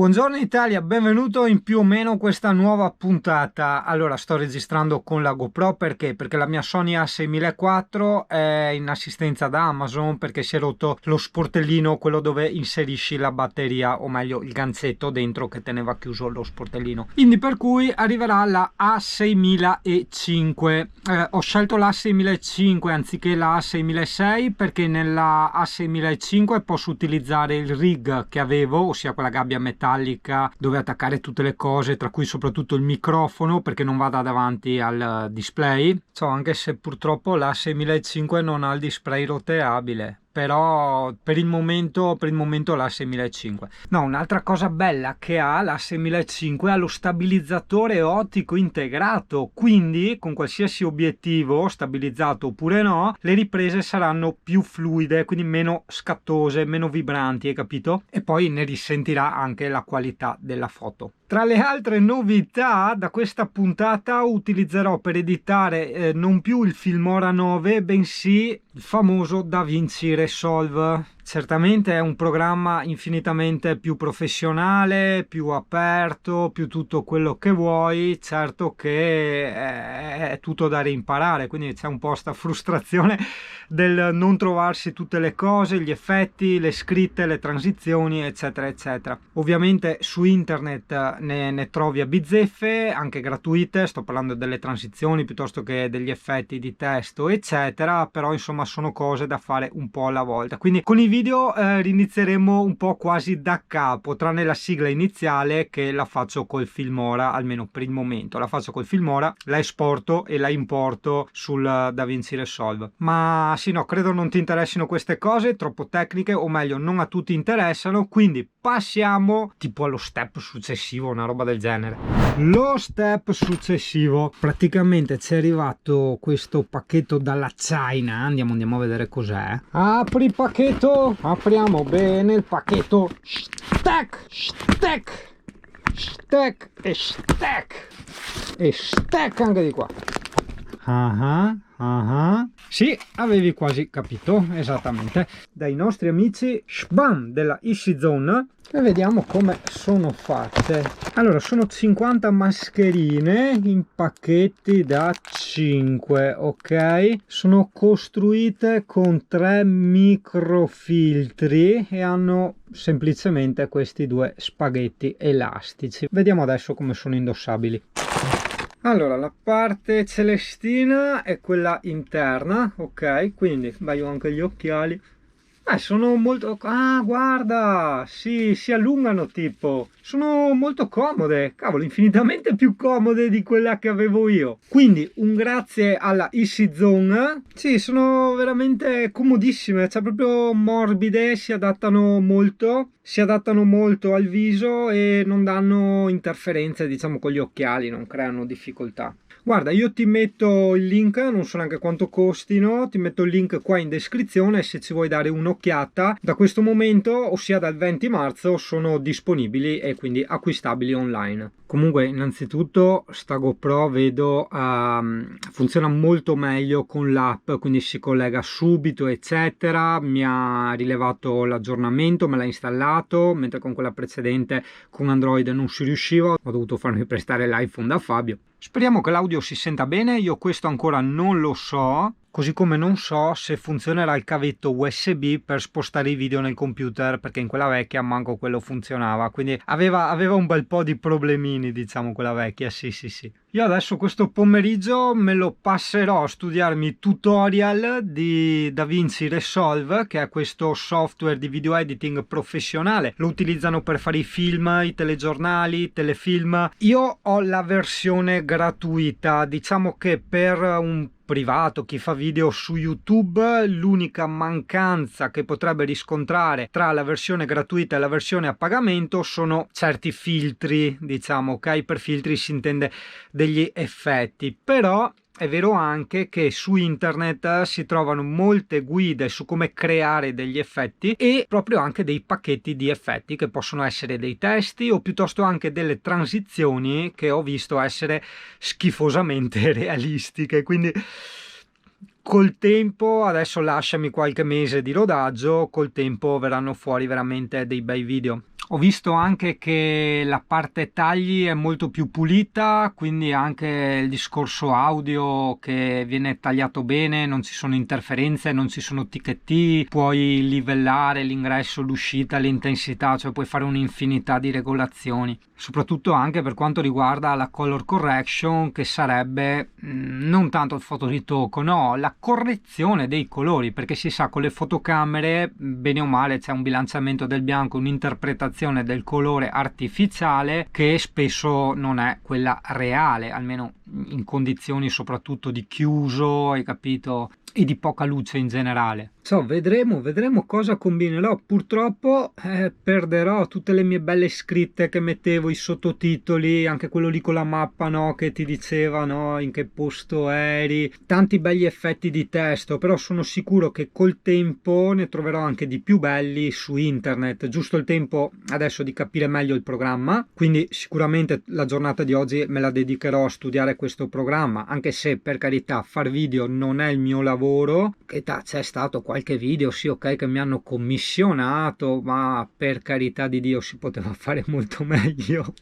Buongiorno Italia, benvenuto in più o meno questa nuova puntata. Allora, sto registrando con la GoPro perché la mia Sony A6004 è in assistenza da Amazon perché si è rotto lo sportellino, quello dove inserisci la batteria, o meglio il ganzetto dentro che teneva chiuso lo sportellino. Quindi per cui arriverà la A6005. Ho scelto la A6005 anziché la A6006 perché nella A6005 posso utilizzare il rig che avevo, ossia quella gabbia metallica dove attaccare tutte le cose, tra cui soprattutto il microfono, perché non vada davanti al display. Anche se purtroppo la 6005 non ha il display roteabile, però per il momento la 6005. No, un'altra cosa bella che ha la 6005 ha lo stabilizzatore ottico integrato, quindi con qualsiasi obiettivo, stabilizzato oppure no, le riprese saranno più fluide, quindi meno scattose, meno vibranti, hai capito? E poi ne risentirà anche la qualità della foto. Tra le altre novità, da questa puntata utilizzerò per editare non più il Filmora 9, bensì il famoso DaVinci Resolve. Certamente è un programma infinitamente più professionale, più aperto, più tutto quello che vuoi. Certo che è tutto da reimparare, quindi c'è un po' sta frustrazione del non trovarsi tutte le cose, gli effetti, le scritte, le transizioni, eccetera eccetera. Ovviamente su internet ne trovi a bizzeffe, anche gratuite. Sto parlando delle transizioni piuttosto che degli effetti di testo eccetera, però insomma sono cose da fare un po' alla volta. Quindi con i video rinizieremo un po' quasi da capo, tranne la sigla iniziale che la faccio col Filmora, almeno per il momento la faccio col Filmora, la esporto e la importo sul DaVinci Resolve. Ma sì, no, credo non ti interessino queste cose, troppo tecniche, o meglio non a tutti interessano, quindi passiamo tipo allo step successivo, una roba del genere. Lo step successivo, praticamente ci è arrivato questo pacchetto dalla China. Andiamo a vedere cos'è. Apri il pacchetto, apriamo bene il pacchetto. Stack e stack e stack anche di qua. Sì, avevi quasi capito, esattamente. Dai nostri amici Shbam della EasyZone. E vediamo come sono fatte. Allora, sono 50 mascherine in pacchetti da 5, ok? Sono costruite con 3 microfiltri e hanno semplicemente questi due spaghetti elastici. Vediamo adesso come sono indossabili. Allora, la parte celestina è quella interna, ok? Quindi io ho anche gli occhiali. Sono molto... Ah, guarda! Sì, si allungano tipo. Sono molto comode. Cavolo, infinitamente più comode di quella che avevo io. Quindi, un grazie alla EasyZone. Sì, sono veramente comodissime. Cioè, proprio morbide, si adattano molto al viso e non danno interferenze, diciamo, con gli occhiali, non creano difficoltà. Guarda, io ti metto il link, non so neanche quanto costino, ti metto il link qua in descrizione se ci vuoi dare un'occhiata. Da questo momento, ossia dal 20 marzo, sono disponibili e quindi acquistabili online. Comunque, innanzitutto, sta GoPro vedo funziona molto meglio con l'app, quindi si collega subito, eccetera. Mi ha rilevato l'aggiornamento, me l'ha installato, mentre con quella precedente con Android non si riusciva. Ho dovuto farmi prestare l'iPhone da Fabio. Speriamo che l'audio si senta bene, io questo ancora non lo so, così come non so se funzionerà il cavetto USB per spostare i video nel computer, perché in quella vecchia manco quello funzionava, quindi aveva un bel po' di problemini, diciamo, quella vecchia, sì. Io adesso questo pomeriggio me lo passerò a studiarmi i tutorial di DaVinci Resolve, che è questo software di video editing professionale. Lo utilizzano per fare i film, i telegiornali, i telefilm. Io ho la versione gratuita, diciamo che per un privato, chi fa video su YouTube, l'unica mancanza che potrebbe riscontrare tra la versione gratuita e la versione a pagamento sono certi filtri, diciamo, ok? Per filtri si intende degli effetti, però è vero anche che su internet si trovano molte guide su come creare degli effetti e proprio anche dei pacchetti di effetti che possono essere dei testi o piuttosto anche delle transizioni che ho visto essere schifosamente realistiche, quindi col tempo, adesso lasciami qualche mese di rodaggio, col tempo verranno fuori veramente dei bei video. Ho visto anche che la parte tagli è molto più pulita, quindi anche il discorso audio che viene tagliato bene, non ci sono interferenze, non ci sono ticchetti, puoi livellare l'ingresso, l'uscita, l'intensità, cioè puoi fare un'infinità di regolazioni, soprattutto anche per quanto riguarda la color correction, che sarebbe non tanto il fotoritocco, no, la correzione dei colori, perché si sa con le fotocamere bene o male c'è un bilanciamento del bianco, un'interpretazione del colore artificiale che spesso non è quella reale, almeno in condizioni soprattutto di chiuso, hai capito, e di poca luce in generale. Vedremo cosa combinerò. Purtroppo perderò tutte le mie belle scritte che mettevo, i sottotitoli, anche quello lì con la mappa, no, che ti diceva, no, in che posto eri, tanti belli effetti di testo, però sono sicuro che col tempo ne troverò anche di più belli su internet. Giusto il tempo adesso di capire meglio il programma, quindi sicuramente la giornata di oggi me la dedicherò a studiare questo programma, anche se per carità far video non è il mio lavoro, che c'è stato qualche video, sì, ok, che mi hanno commissionato, ma per carità di Dio si poteva fare molto meglio.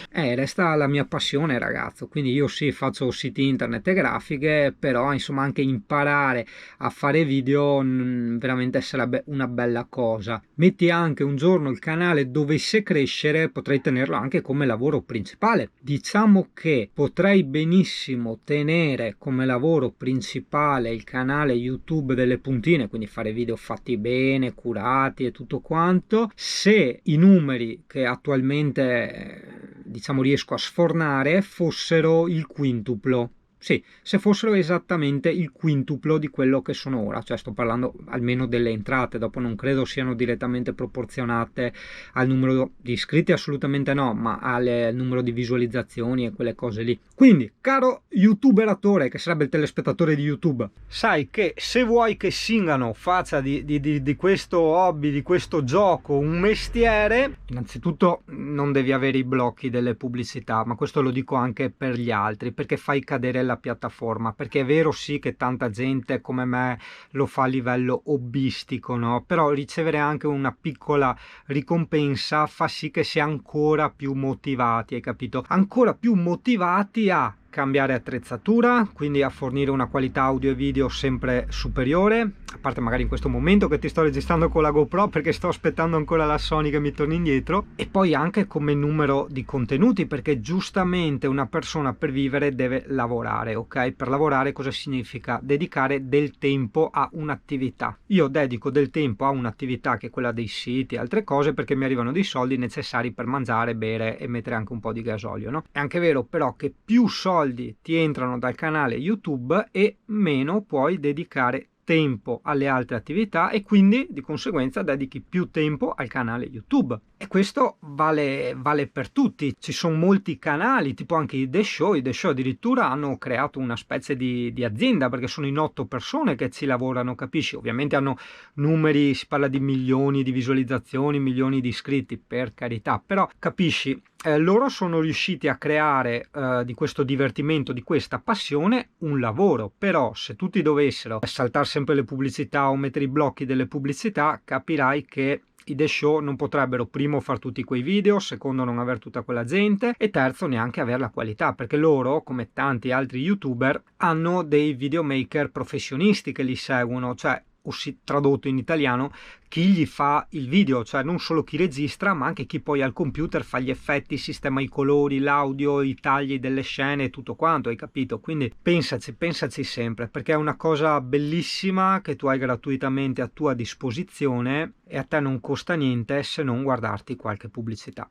Resta la mia passione, ragazzo, quindi io sì, faccio siti internet e grafiche, però insomma anche imparare a fare video veramente sarebbe una bella cosa. Metti anche un giorno il canale dovesse crescere, potrei tenerlo anche come lavoro principale. Diciamo che potrei benissimo tenere come lavoro principale il canale YouTube delle puntine, quindi fare video fatti bene, curati e tutto quanto, se i numeri che attualmente diciamo riesco a sfornare fossero il quintuplo. Sì, se fossero esattamente il quintuplo di quello che sono ora, cioè sto parlando almeno delle entrate, dopo non credo siano direttamente proporzionate al numero di iscritti, assolutamente no, ma al numero di visualizzazioni e quelle cose lì. Quindi, caro youtuberatore, che sarebbe il telespettatore di YouTube, sai che se vuoi che Singano faccia di questo hobby, di questo gioco un mestiere, innanzitutto non devi avere i blocchi delle pubblicità, ma questo lo dico anche per gli altri, perché fai cadere la piattaforma, perché è vero sì che tanta gente come me lo fa a livello hobbistico, no? Però ricevere anche una piccola ricompensa fa sì che sia ancora più motivati, hai capito? Ancora più motivati a cambiare attrezzatura, quindi a fornire una qualità audio e video sempre superiore, a parte magari in questo momento che ti sto registrando con la GoPro perché sto aspettando ancora la Sony che mi torni indietro, e poi anche come numero di contenuti, perché giustamente una persona per vivere deve lavorare, ok? Per lavorare cosa significa? Dedicare del tempo a un'attività. Io dedico del tempo a un'attività che è quella dei siti e altre cose perché mi arrivano dei soldi necessari per mangiare, bere e mettere anche un po' di gasolio, no? È anche vero però che più soldi ti entrano dal canale YouTube e meno puoi dedicare tempo alle altre attività e quindi di conseguenza dedichi più tempo al canale YouTube. E questo vale per tutti. Ci sono molti canali, tipo anche i The Show addirittura hanno creato una specie di azienda, perché sono in 8 persone che ci lavorano, capisci? Ovviamente hanno numeri, si parla di milioni di visualizzazioni, milioni di iscritti, per carità, però capisci, loro sono riusciti a creare di questo divertimento, di questa passione, un lavoro. Però se tutti dovessero saltare sempre le pubblicità o mettere i blocchi delle pubblicità, capirai che i The Show non potrebbero, primo, far tutti quei video, secondo, non avere tutta quella gente, e terzo, neanche avere la qualità, perché loro, come tanti altri youtuber, hanno dei videomaker professionisti che li seguono, cioè, o tradotto in italiano, chi gli fa il video, cioè non solo chi registra ma anche chi poi al computer fa gli effetti, sistema i colori, l'audio, i tagli delle scene e tutto quanto, hai capito? Quindi pensaci sempre, perché è una cosa bellissima che tu hai gratuitamente a tua disposizione e a te non costa niente se non guardarti qualche pubblicità.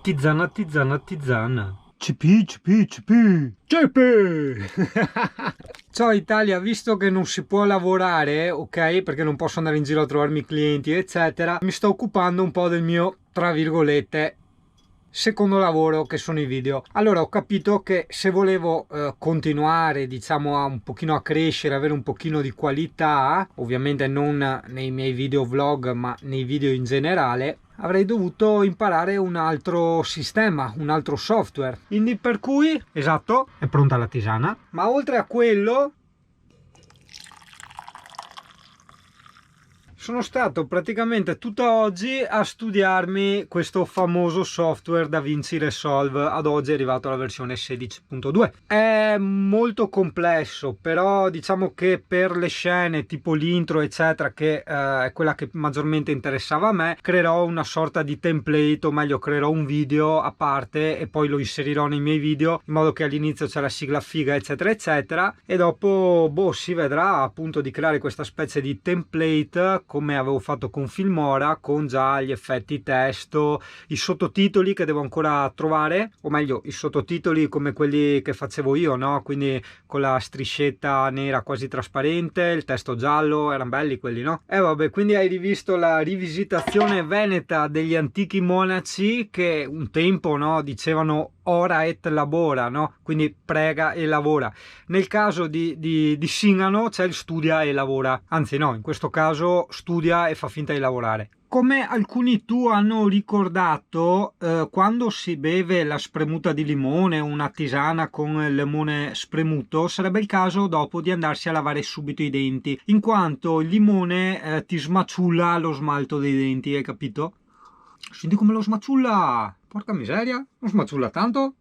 Tizana. CP. Ciao Italia, visto che non si può lavorare, ok, perché non posso andare in giro a trovarmi clienti, eccetera, mi sto occupando un po' del mio, tra virgolette, secondo lavoro, che sono i video. Allora ho capito che se volevo continuare, diciamo, a un pochino a crescere, avere un pochino di qualità, ovviamente non nei miei video vlog ma nei video in generale, avrei dovuto imparare un altro sistema, un altro software. Quindi per cui, esatto, è pronta la tisana. Ma oltre a quello, sono stato praticamente tutta oggi a studiarmi questo famoso software DaVinci Resolve. Ad oggi è arrivato alla versione 16.2. È molto complesso, però diciamo che per le scene tipo l'intro eccetera, che è quella che maggiormente interessava a me, creerò una sorta di template, o meglio creerò un video a parte e poi lo inserirò nei miei video, in modo che all'inizio c'è la sigla figa eccetera eccetera, e dopo si vedrà appunto di creare questa specie di template come avevo fatto con Filmora, con già gli effetti testo, i sottotitoli che devo ancora trovare, o meglio i sottotitoli come quelli che facevo io, no? Quindi con la striscetta nera quasi trasparente, il testo giallo, erano belli quelli, no? E vabbè, quindi hai rivisto la rivisitazione veneta degli antichi monaci che un tempo, no, dicevano ora et labora, no? Quindi prega e lavora. Nel caso di Singano c'è il studia e lavora, anzi no, in questo caso studia e fa finta di lavorare. Come alcuni tu hanno ricordato, quando si beve la spremuta di limone, una tisana con il limone spremuto, sarebbe il caso dopo di andarsi a lavare subito i denti, in quanto il limone ti smaciulla lo smalto dei denti, hai capito? Senti come lo smaciulla! Porca miseria, lo smaciulla tanto!